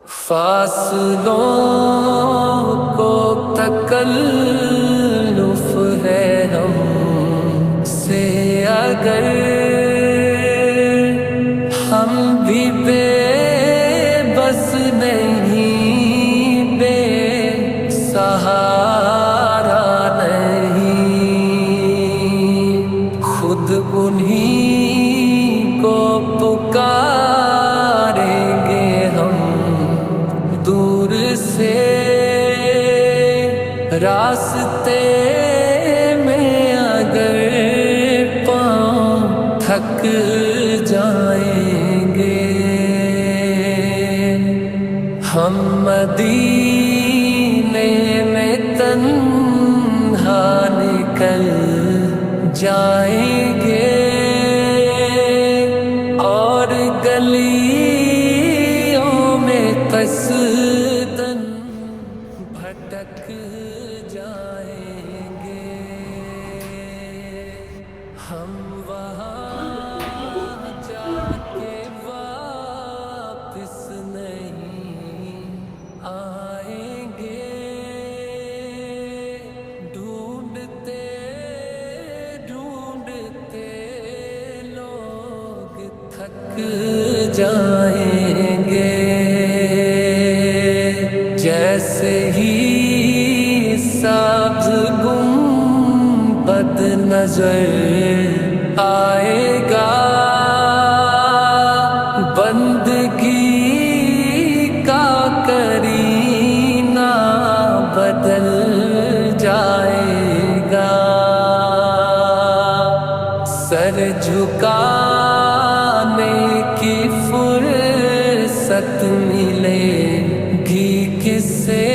فاصلوں کو تکلف ہے ہم سے اگر ہم بھی بے بس نہیں، بے سہارا نہیں، خود انہی کو پکاریں گے ہم دور سے، راستے میں اگر پاؤں تھک جائیں گے، ہم مدینے میں تنہا نکل جائیں گے اور گلیوں میں قصداً بھٹک جائیں گے، ہم وہاں جا کے واپس نہیں آئیں گے، ڈھونڈتے ڈھونڈتے لوگ تھک جائیں گے، جیسے ہی سبز گنبد نظر آئے گا، بندگی کا کرینہ بدل جائے گا، سر جھکانے کی فرصت ملے گی کس سے،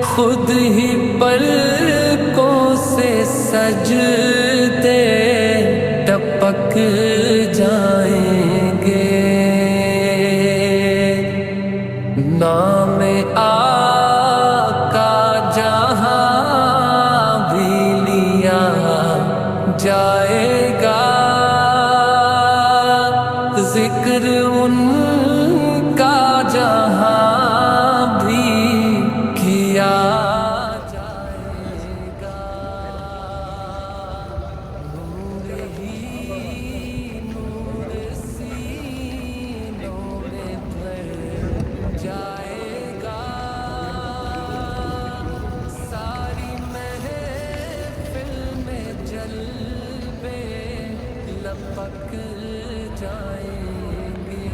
خود ہی پلکوں سے سجدے ٹپک جائیں گے، نام آقا جہاں بھی لیا جائے گا، ذکر ان کا جہاں بھی کیا جائے گا، نور ہی نور سینوں میں بھر جائے گا، ساری محفل میں جلوے لپک جائیں گے،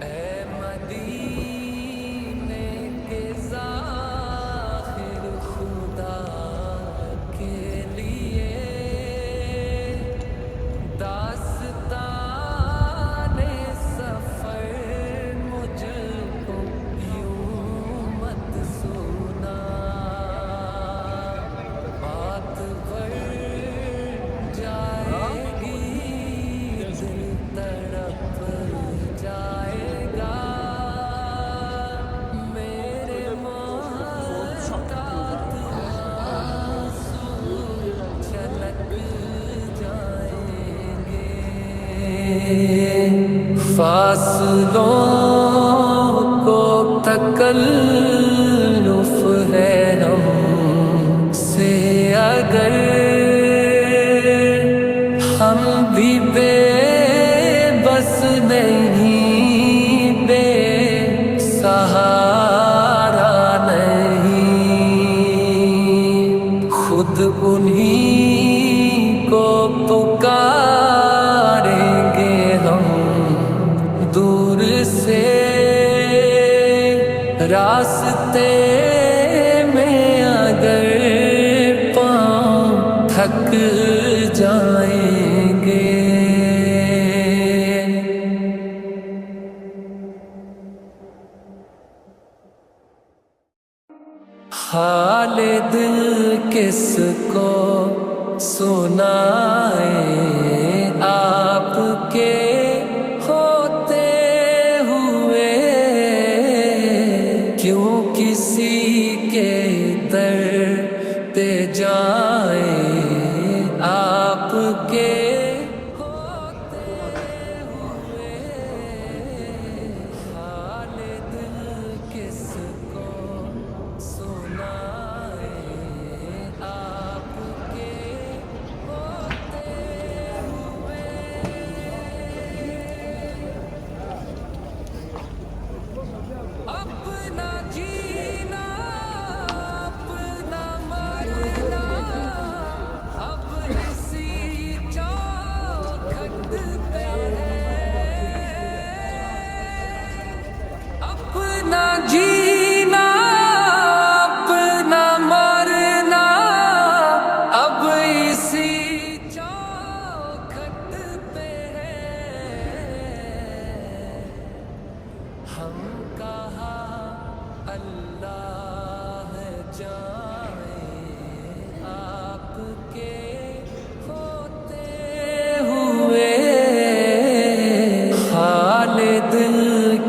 اے مدینے کے ظاہر خدا کے لیے داستان سفر مجھ کو یوں مت سنا، بات بڑھ جائے گی، دل تڑپ جائے گا، میرے محتاط آنسو چھلک جائیں گے، فاصلوں کو تکلف ہے ہم سے اگر ہم بھی بے بس نہیں، بے سہارا نہیں، خود انہی کو پکاریں گے ہم دور سے، راستے میں اگر پاؤں تھک جائیں گے، حال دل کس کو سنائیں آپ کے ہوتے ہوئے، کیوں کسی کے در پہ جائیں آپ کے ہوتے ہوئے،